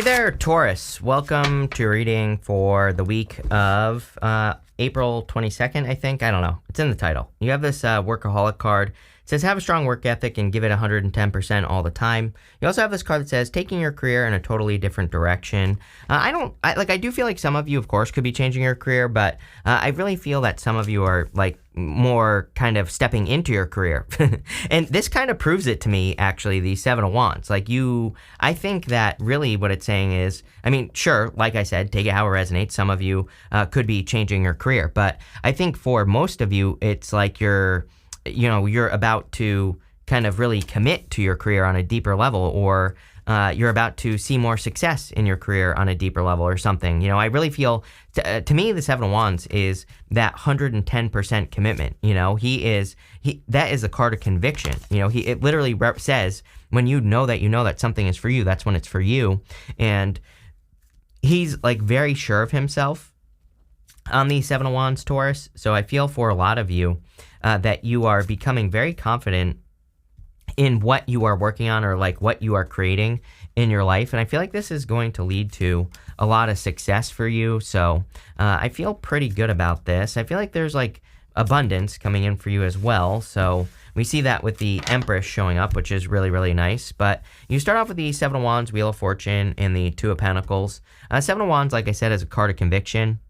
Hey there, Taurus. Welcome to reading for the week of April 22nd, I think. I don't know. It's in the title. You have this workaholic card. It says, have a strong work ethic and give it 110% all the time. You also have this card that says, taking your career in a totally different direction. I do feel like some of you, of course, could be changing your career, but I really feel that some of you are more kind of stepping into your career. And this kind of proves it to me, actually, the Seven of Wands. I think that really what it's saying is, sure, like I said, take it how it resonates. Some of you could be changing your career, but I think for most of you, it's like you're about to kind of really commit to your career on a deeper level, or you're about to see more success in your career on a deeper level or something. I really feel, to me, the Seven of Wands is that 110% commitment. That is a card of conviction. It literally says, when you know that something is for you, that's when it's for you. And he's very sure of himself on the Seven of Wands, Taurus. So I feel for a lot of you that you are becoming very confident in what you are working on, or what you are creating in your life. And I feel like this is going to lead to a lot of success for you. So I feel pretty good about this. I feel like there's abundance coming in for you as well. So we see that with the Empress showing up, which is really, really nice. But you start off with the Seven of Wands, Wheel of Fortune, and the Two of Pentacles. Seven of Wands, like I said, is a card of conviction.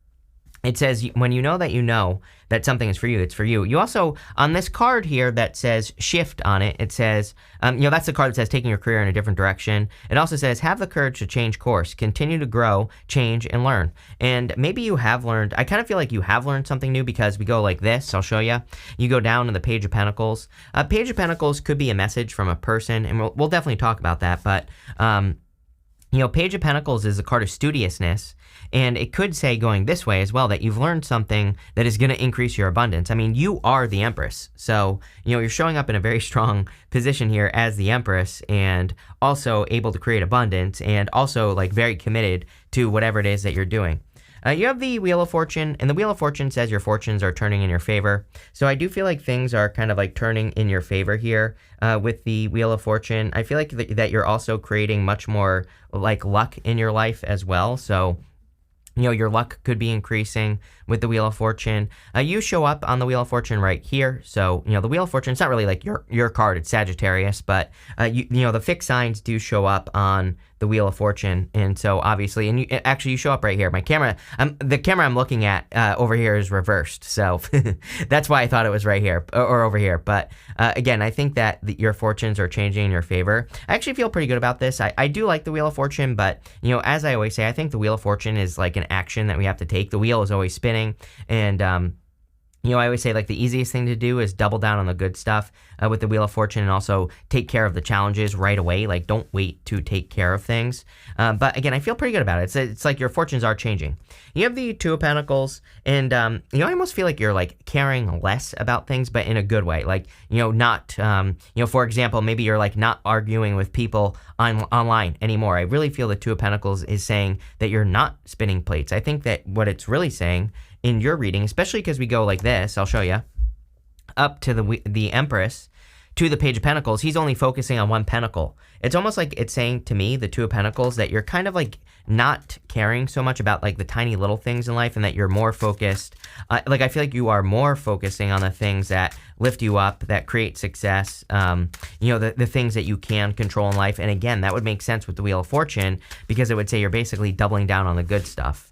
It says, when you know that something is for you, it's for you. You also, on this card here that says shift on it, it says, that's the card that says taking your career in a different direction. It also says, have the courage to change course, continue to grow, change, and learn. And maybe you have learned, I kind of feel like you have learned something new, because we go like this. I'll show you. You go down to the Page of Pentacles. Page of Pentacles could be a message from a person, and we'll definitely talk about that. But, Page of Pentacles is a card of studiousness, and it could say, going this way as well, that you've learned something that is going to increase your abundance. You are the Empress, so, you're showing up in a very strong position here as the Empress, and also able to create abundance, and also, very committed to whatever it is that you're doing. You have the Wheel of Fortune, and the Wheel of Fortune says your fortunes are turning in your favor. So I do feel like things are kind of turning in your favor here with the Wheel of Fortune. I feel like that you're also creating much more luck in your life as well. So your luck could be increasing with the Wheel of Fortune. You show up on the Wheel of Fortune right here. So, the Wheel of Fortune, it's not really your card, it's Sagittarius, but, the fixed signs do show up on the Wheel of Fortune. And so obviously, and you show up right here. The camera I'm looking at over here is reversed. So that's why I thought it was right here or over here. But again, I think that your fortunes are changing in your favor. I actually feel pretty good about this. I do like the Wheel of Fortune, but, as I always say, I think the Wheel of Fortune is an action that we have to take. The wheel is always spinning, and I always say the easiest thing to do is double down on the good stuff with the Wheel of Fortune, and also take care of the challenges right away. Don't wait to take care of things. But again, I feel pretty good about it. It's like your fortunes are changing. You have the Two of Pentacles, and I almost feel like you're caring less about things, but in a good way. Not for example, maybe you're not arguing with people online anymore. I really feel the Two of Pentacles is saying that you're not spinning plates. I think that what it's really saying in your reading, especially because we go like this, I'll show you, up to the Empress, to the Page of Pentacles, he's only focusing on one pentacle. It's almost like it's saying to me, the Two of Pentacles, that you're kind of not caring so much about the tiny little things in life, and that you're more focused. I feel like you are more focusing on the things that lift you up, that create success, the things that you can control in life. And again, that would make sense with the Wheel of Fortune, because it would say you're basically doubling down on the good stuff.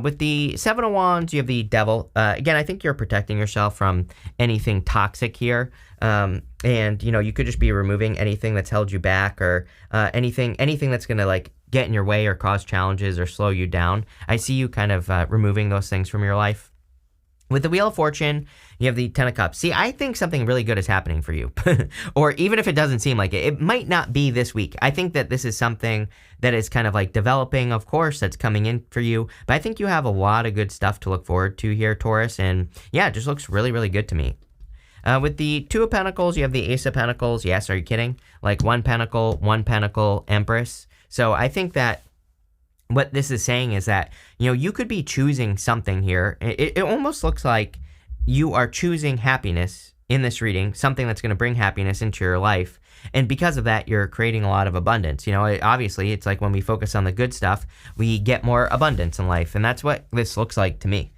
With the Seven of Wands, you have the Devil. Again, I think you're protecting yourself from anything toxic here. And, you could just be removing anything that's held you back, or anything that's going to get in your way or cause challenges or slow you down. I see you kind of removing those things from your life. With the Wheel of Fortune, you have the Ten of Cups. See, I think something really good is happening for you. Or even if it doesn't seem like it, it might not be this week. I think that this is something that is kind of developing, of course, that's coming in for you. But I think you have a lot of good stuff to look forward to here, Taurus. And yeah, it just looks really, really good to me. With the Two of Pentacles, you have the Ace of Pentacles. Yes, are you kidding? One pentacle, Empress. So I think that what this is saying is that, you could be choosing something here. It almost looks like you are choosing happiness in this reading, something that's going to bring happiness into your life. And because of that, you're creating a lot of abundance. Obviously, it's like when we focus on the good stuff, we get more abundance in life. And that's what this looks like to me.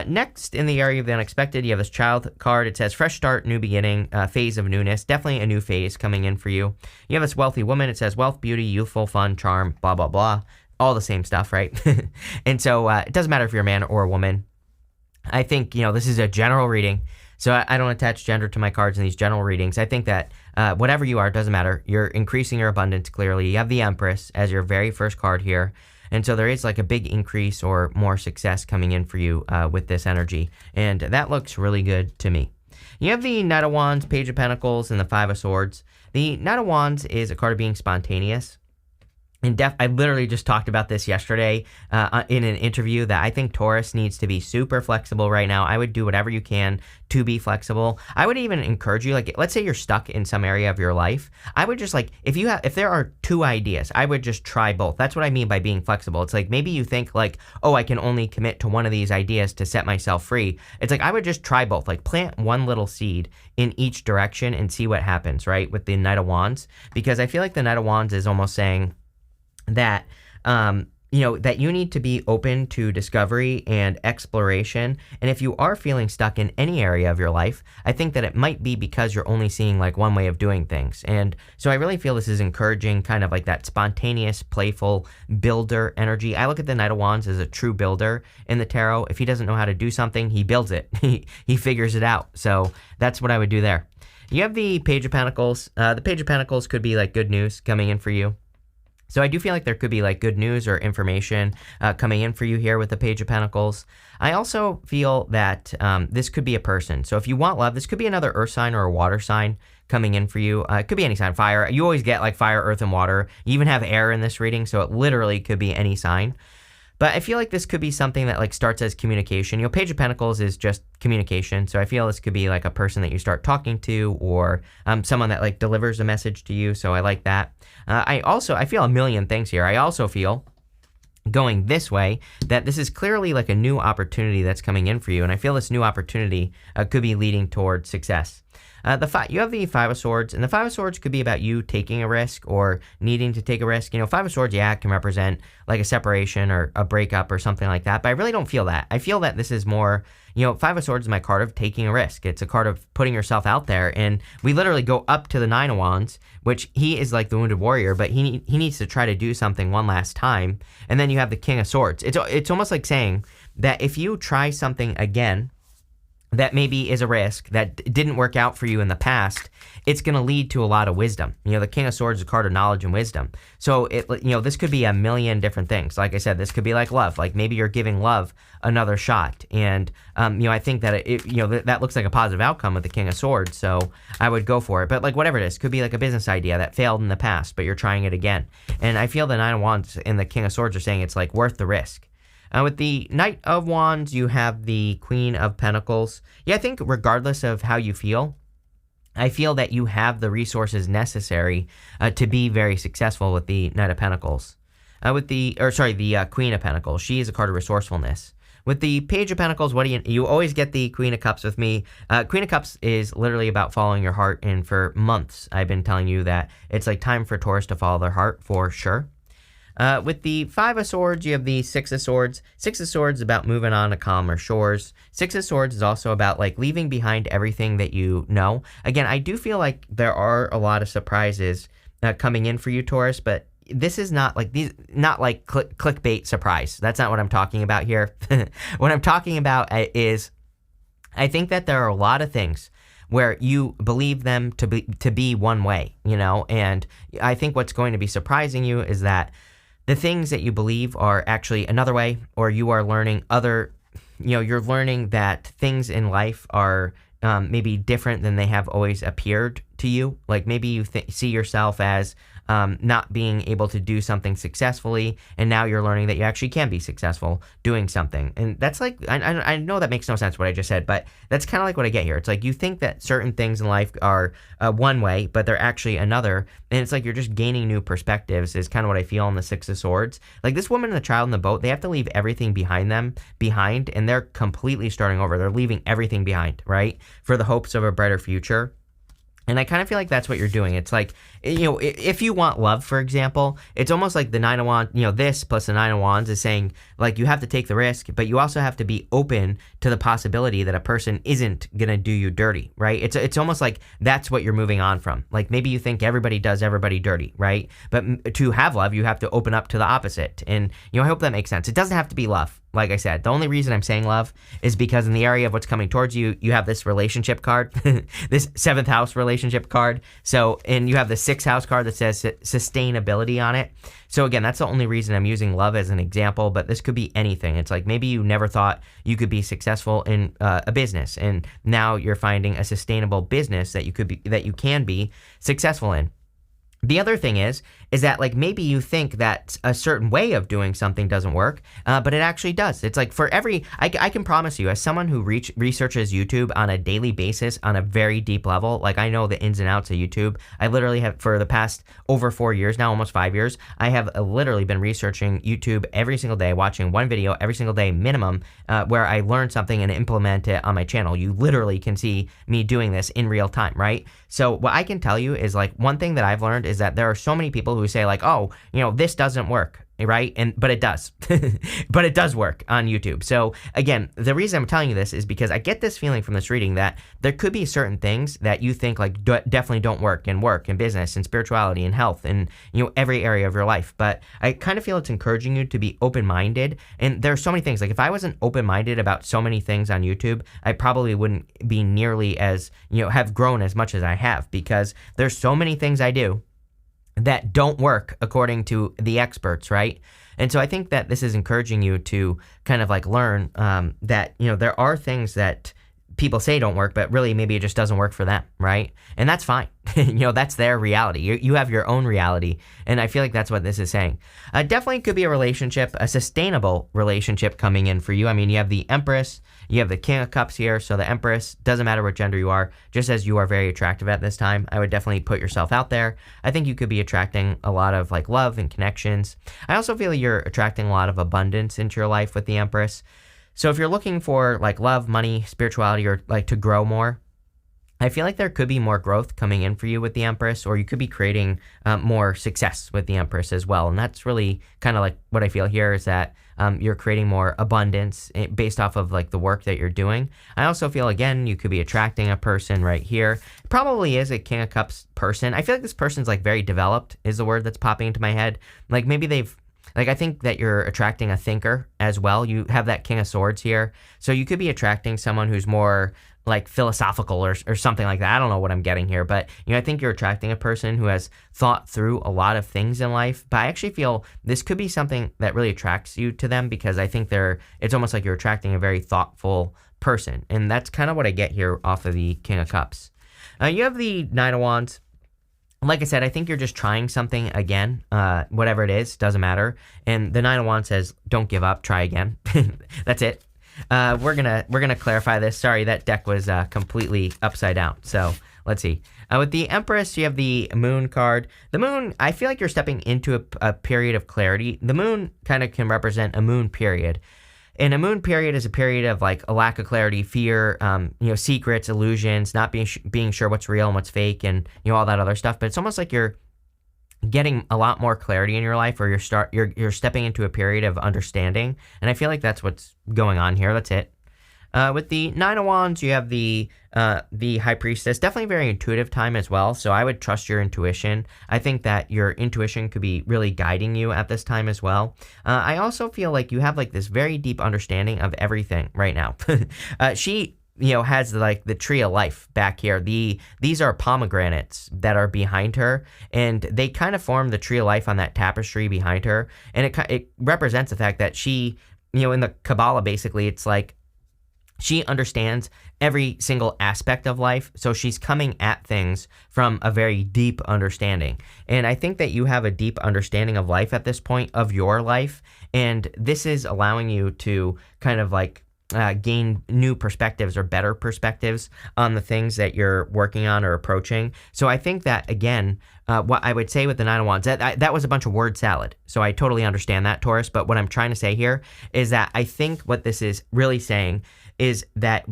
Next, in the area of the unexpected, you have this child card. It says fresh start, new beginning, phase of newness. Definitely a new phase coming in for you. You have this wealthy woman. It says wealth, beauty, youthful, fun, charm, blah, blah, blah. All the same stuff, right? And so it doesn't matter if you're a man or a woman. I think, this is a general reading. So I don't attach gender to my cards in these general readings. I think that whatever you are, doesn't matter. You're increasing your abundance clearly. You have the Empress as your very first card here. And so there is like a big increase or more success coming in for you with this energy. And that looks really good to me. You have the Knight of Wands, Page of Pentacles, and the Five of Swords. The Knight of Wands is a card of being spontaneous. I literally just talked about this yesterday in an interview that I think Taurus needs to be super flexible right now. I would do whatever you can to be flexible. I would even encourage you, like, let's say you're stuck in some area of your life. I would just if there are two ideas, I would just try both. That's what I mean by being flexible. It's like maybe you think like, oh, I can only commit to one of these ideas to set myself free. It's like I would just try both, like plant one little seed in each direction and see what happens, right? With the Knight of Wands, because I feel like the Knight of Wands is almost saying that that you need to be open to discovery and exploration. And if you are feeling stuck in any area of your life, I think that it might be because you're only seeing like one way of doing things. And so I really feel this is encouraging kind of like that spontaneous, playful builder energy. I look at the Knight of Wands as a true builder in the tarot. If he doesn't know how to do something, he builds it. He figures it out. So that's what I would do there. You have the Page of Pentacles. The Page of Pentacles could be like good news coming in for you. So I do feel like there could be like good news or information coming in for you here with the Page of Pentacles. I also feel that this could be a person. So if you want love, this could be another earth sign or a water sign coming in for you. It could be any sign, fire. You always get like fire, earth, and water. You even have air in this reading, so it literally could be any sign. But I feel like this could be something that like starts as communication. Page of Pentacles is just communication. So I feel this could be like a person that you start talking to or someone that like delivers a message to you. So I like that. I feel a million things here. I also feel going this way that this is clearly like a new opportunity that's coming in for you. And I feel this new opportunity could be leading towards success. You have the Five of Swords, and the Five of Swords could be about you taking a risk or needing to take a risk. Five of Swords, it can represent like a separation or a breakup or something like that, but I really don't feel that. I feel that this is more, Five of Swords is my card of taking a risk. It's a card of putting yourself out there, and we literally go up to the Nine of Wands, which he is like the wounded warrior, but he needs to try to do something one last time, and then you have the King of Swords. It's almost like saying that if you try something again, that maybe is a risk that didn't work out for you in the past, it's going to lead to a lot of wisdom. The King of Swords is a card of knowledge and wisdom. So this could be a million different things. Like I said, this could be like love. Like maybe you're giving love another shot. And, I think that that looks like a positive outcome with the King of Swords. So I would go for it. But like whatever it is, could be like a business idea that failed in the past, but you're trying it again. And I feel the Nine of Wands and the King of Swords are saying it's like worth the risk. With the Knight of Wands, you have the Queen of Pentacles. I think regardless of how you feel, I feel that you have the resources necessary to be very successful with the Knight of Pentacles. The Queen of Pentacles. She is a card of resourcefulness. With the Page of Pentacles, you always get the Queen of Cups with me. Queen of Cups is literally about following your heart, and for months I've been telling you that it's like time for Taurus to follow their heart for sure. With the Five of Swords, you have the Six of Swords. Six of Swords is about moving on to calmer shores. Six of Swords is also about like leaving behind everything that you know. Again, I do feel like there are a lot of surprises coming in for you, Taurus, but this is not like clickbait surprise. That's not what I'm talking about here. What I'm talking about is I think that there are a lot of things where you believe them to be one way, and I think what's going to be surprising you is that the things that you believe are actually another way, or you are learning you're learning that things in life are maybe different than they have always appeared to you. Like maybe you see yourself as not being able to do something successfully, and now you're learning that you actually can be successful doing something. And that's like, I know that makes no sense what I just said, but that's kind of like what I get here. It's like you think that certain things in life are one way, but they're actually another, and it's like you're just gaining new perspectives is kind of what I feel on the Six of Swords. Like this woman and the child in the boat, they have to leave everything behind, and they're completely starting over. They're leaving everything behind, right, for the hopes of a brighter future. And I kind of feel like that's what you're doing. It's like, if you want love, for example, it's almost like the Nine of Wands, this plus the Nine of Wands is saying, like, you have to take the risk, but you also have to be open to the possibility that a person isn't going to do you dirty, right? It's almost like that's what you're moving on from. Like, maybe you think everybody does everybody dirty, right? But to have love, you have to open up to the opposite. And, I hope that makes sense. It doesn't have to be love. Like I said, the only reason I'm saying love is because in the area of what's coming towards you, you have this relationship card, this 7th house relationship card. So, and you have the 6th house card that says sustainability on it. So again, that's the only reason I'm using love as an example, but this could be anything. It's like maybe you never thought you could be successful in a business, and now you're finding a sustainable business that you can be successful in. The other thing is that like maybe you think that a certain way of doing something doesn't work, but it actually does. It's like for I can promise you, as someone who researches YouTube on a daily basis on a very deep level, like I know the ins and outs of YouTube. I literally have, for the past over 4 years now, almost 5 years, I have literally been researching YouTube every single day, watching one video every single day minimum, where I learn something and implement it on my channel. You literally can see me doing this in real time, right? So what I can tell you is like one thing that I've learned is that there are so many people who say like, oh, this doesn't work, right? But it does. But it does work on YouTube. So again, the reason I'm telling you this is because I get this feeling from this reading that there could be certain things that you think like definitely don't work in work and business and spirituality and health and every area of your life. But I kind of feel it's encouraging you to be open-minded. And there are so many things. Like if I wasn't open-minded about so many things on YouTube, I probably wouldn't be nearly as, have grown as much as I have, because there's so many things I do that don't work according to the experts, right? And so I think that this is encouraging you to kind of like learn that, there are things that people say don't work, but really maybe it just doesn't work for them, right? And that's fine. That's their reality. You have your own reality. And I feel like that's what this is saying. Definitely could be a relationship, a sustainable relationship coming in for you. I mean, you have the Empress, you have the King of Cups here. So the Empress, doesn't matter what gender you are, just as you are very attractive at this time, I would definitely put yourself out there. I think you could be attracting a lot of like love and connections. I also feel like you're attracting a lot of abundance into your life with the Empress. So if you're looking for like love, money, spirituality, or like to grow more, I feel like there could be more growth coming in for you with the Empress, or you could be creating more success with the Empress as well. And that's really kind of like what I feel here is that you're creating more abundance based off of like the work that you're doing. I also feel, again, you could be attracting a person right here. It probably is a King of Cups person. I feel like this person's like very developed is the word that's popping into my head. Like maybe I think that you're attracting a thinker as well. You have that King of Swords here. So you could be attracting someone who's more like philosophical or something like that. I don't know what I'm getting here, but I think you're attracting a person who has thought through a lot of things in life. But I actually feel this could be something that really attracts you to them, because I think it's almost like you're attracting a very thoughtful person. And that's kind of what I get here off of the King of Cups. You have the Nine of Wands. Like I said, I think you're just trying something again, whatever it is, doesn't matter. And the Nine of Wands says, don't give up, try again. That's it. We're gonna clarify this. Sorry, that deck was completely upside down. So let's see. With the Empress, you have the Moon card. The Moon, I feel like you're stepping into a period of clarity. The Moon kind of can represent a moon period. And a moon period is a period of like a lack of clarity, fear, secrets, illusions, not being sure what's real and what's fake, and all that other stuff. But it's almost like you're getting a lot more clarity in your life, or you're stepping into a period of understanding. And I feel like that's what's going on here. That's it. With the Nine of Wands, you have the High Priestess. Definitely a very intuitive time as well. So I would trust your intuition. I think that your intuition could be really guiding you at this time as well. I also feel like you have like this very deep understanding of everything right now. She has like the tree of life back here. These are pomegranates that are behind her, and they kind of form the tree of life on that tapestry behind her. And it represents the fact that she, in the Kabbalah, basically, it's like She understands every single aspect of life, so she's coming at things from a very deep understanding. And I think that you have a deep understanding of life at this point of your life, and this is allowing you to kind of like gain new perspectives or better perspectives on the things that you're working on or approaching. So I think that, again, what I would say with the Nine of Wands, that was a bunch of word salad. So I totally understand that, Taurus. But what I'm trying to say here is that I think what this is really saying is that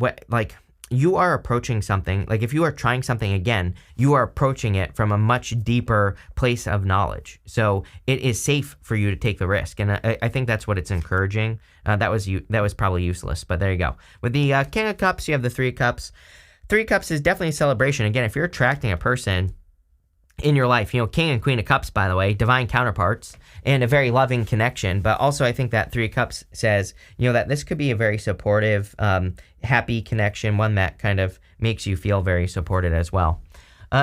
you are approaching something, like if you are trying something again, you are approaching it from a much deeper place of knowledge. So it is safe for you to take the risk. And I think that's what it's encouraging. That was probably useless, but there you go. With the King of Cups, you have the Three of Cups. Three of Cups is definitely a celebration. Again, if you're attracting a person in your life, King and Queen of Cups, by the way, divine counterparts and a very loving connection. But also I think that Three of Cups says, that this could be a very supportive, happy connection, one that kind of makes you feel very supported as well.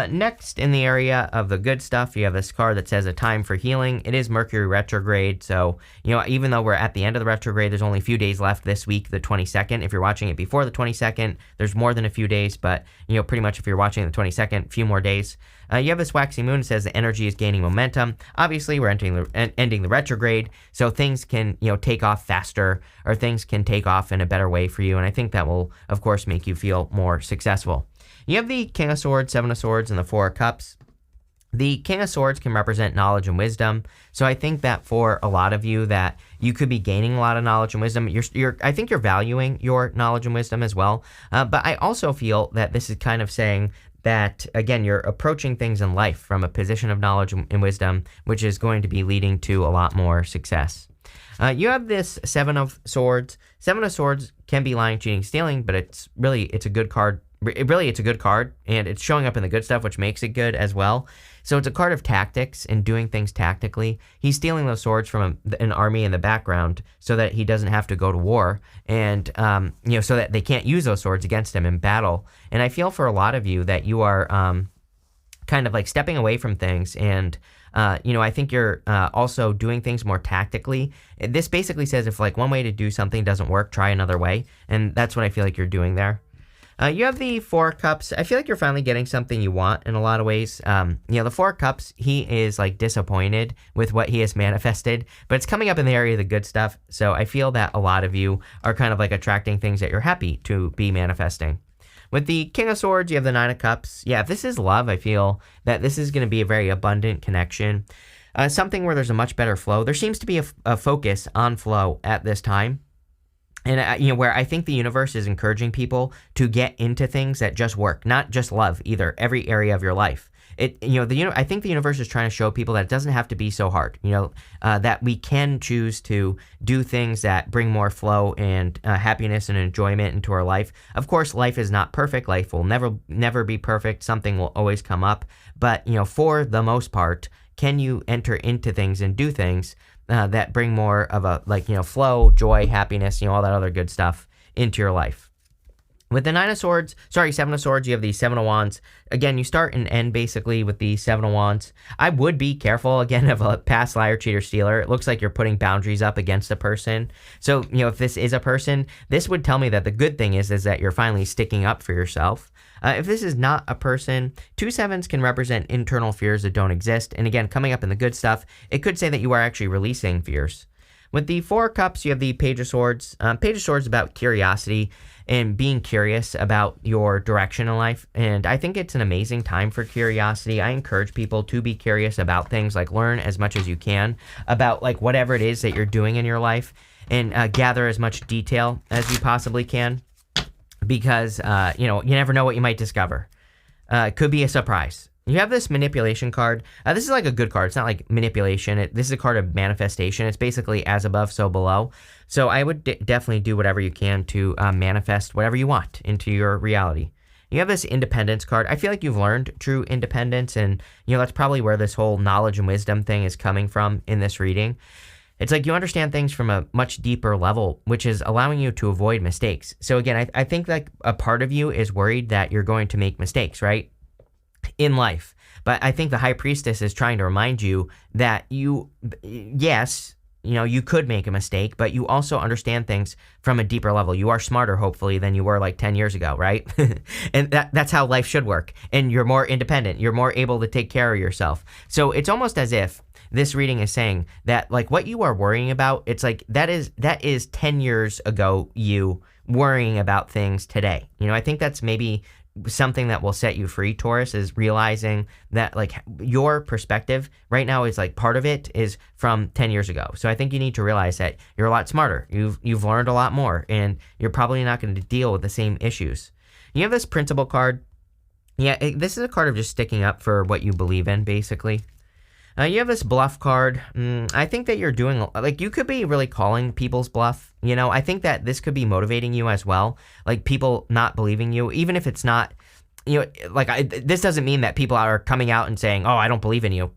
Next, in the area of the good stuff, you have this card that says a time for healing. It is Mercury retrograde. So, even though we're at the end of the retrograde, there's only a few days left this week, the 22nd. If you're watching it before the 22nd, there's more than a few days. But, pretty much if you're watching the 22nd, a few more days. You have this waxing moon. It says the energy is gaining momentum. Obviously, we're ending the retrograde. So things can, take off faster, or things can take off in a better way for you. And I think that will, of course, make you feel more successful. You have the King of Swords, Seven of Swords, and the Four of Cups. The King of Swords can represent knowledge and wisdom. So I think that for a lot of you that you could be gaining a lot of knowledge and wisdom. I think you're valuing your knowledge and wisdom as well. But I also feel that this is kind of saying that, again, you're approaching things in life from a position of knowledge and wisdom, which is going to be leading to a lot more success. You have this Seven of Swords. Seven of Swords can be lying, cheating, stealing, but it's a good card. It's a good card, and it's showing up in the good stuff, which makes it good as well. So it's a card of tactics and doing things tactically. He's stealing those swords from an army in the background so that he doesn't have to go to war, and so that they can't use those swords against him in battle. And I feel for a lot of you that you are kind of like stepping away from things, and I think you're also doing things more tactically. This basically says if like one way to do something doesn't work, try another way, and that's what I feel like you're doing there. You have the Four of Cups. I feel like you're finally getting something you want in a lot of ways. The Four of Cups, he is like disappointed with what he has manifested, but it's coming up in the area of the good stuff. So I feel that a lot of you are kind of like attracting things that you're happy to be manifesting. With the King of Swords, you have the Nine of Cups. Yeah, if this is love, I feel that this is going to be a very abundant connection. Something where there's a much better flow. There seems to be a focus on flow at this time. And, where I think the universe is encouraging people to get into things that just work, not just love either, every area of your life. I think the universe is trying to show people that it doesn't have to be so hard, that we can choose to do things that bring more flow and happiness and enjoyment into our life. Of course, life is not perfect. Life will never be perfect. Something will always come up. But, for the most part, can you enter into things and do things that bring more of a flow, joy, happiness, all that other good stuff into your life. With the Seven of Swords, you have the Seven of Wands. Again, you start and end basically with the Seven of Wands. I would be careful, again, of a past liar, cheater, stealer. It looks like you're putting boundaries up against a person. So, if this is a person, this would tell me that the good thing is that you're finally sticking up for yourself. If this is not a person, 2 sevens can represent internal fears that don't exist. And again, coming up in the good stuff, it could say that you are actually releasing fears. With the Four of Cups, you have the Page of Swords. Page of Swords is about curiosity and being curious about your direction in life. And I think it's an amazing time for curiosity. I encourage people to be curious about things, like learn as much as you can about like whatever it is that you're doing in your life, and gather as much detail as you possibly can, because, you never know what you might discover. It could be a surprise. You have this manipulation card. This is like a good card. It's not like manipulation. This is a card of manifestation. It's basically as above, so below. So I would definitely do whatever you can to manifest whatever you want into your reality. You have this independence card. I feel like you've learned true independence, and that's probably where this whole knowledge and wisdom thing is coming from in this reading. It's like you understand things from a much deeper level, which is allowing you to avoid mistakes. So again, I think like a part of you is worried that you're going to make mistakes, right? In life. But I think the High Priestess is trying to remind you that yes, you could make a mistake, but you also understand things from a deeper level. You are smarter, hopefully, than you were like 10 years ago, right? And that's how life should work. And you're more independent. You're more able to take care of yourself. So it's almost as if this reading is saying that like what you are worrying about, it's like that is 10 years ago you worrying about things today. I think that's maybe something that will set you free, Taurus, is realizing that like your perspective right now is like part of it is from 10 years ago. So I think you need to realize that you're a lot smarter. You've learned a lot more, and you're probably not going to deal with the same issues. You have this principle card. Yeah, this is a card of just sticking up for what you believe in, basically. You have this bluff card. I think that you're doing, like, you could be really calling people's bluff. I think that this could be motivating you as well. Like, people not believing you, even if it's not, this doesn't mean that people are coming out and saying, oh, I don't believe in you.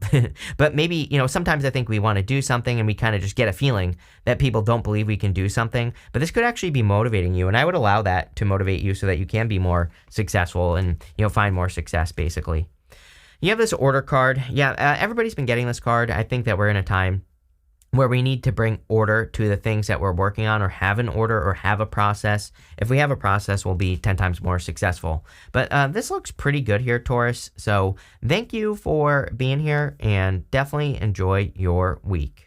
But maybe, sometimes I think we want to do something and we kind of just get a feeling that people don't believe we can do something. But this could actually be motivating you. And I would allow that to motivate you so that you can be more successful and, find more success, basically. You have this order card. Yeah, everybody's been getting this card. I think that we're in a time where we need to bring order to the things that we're working on, or have an order, or have a process. If we have a process, we'll be 10 times more successful. But this looks pretty good here, Taurus. So thank you for being here, and definitely enjoy your week.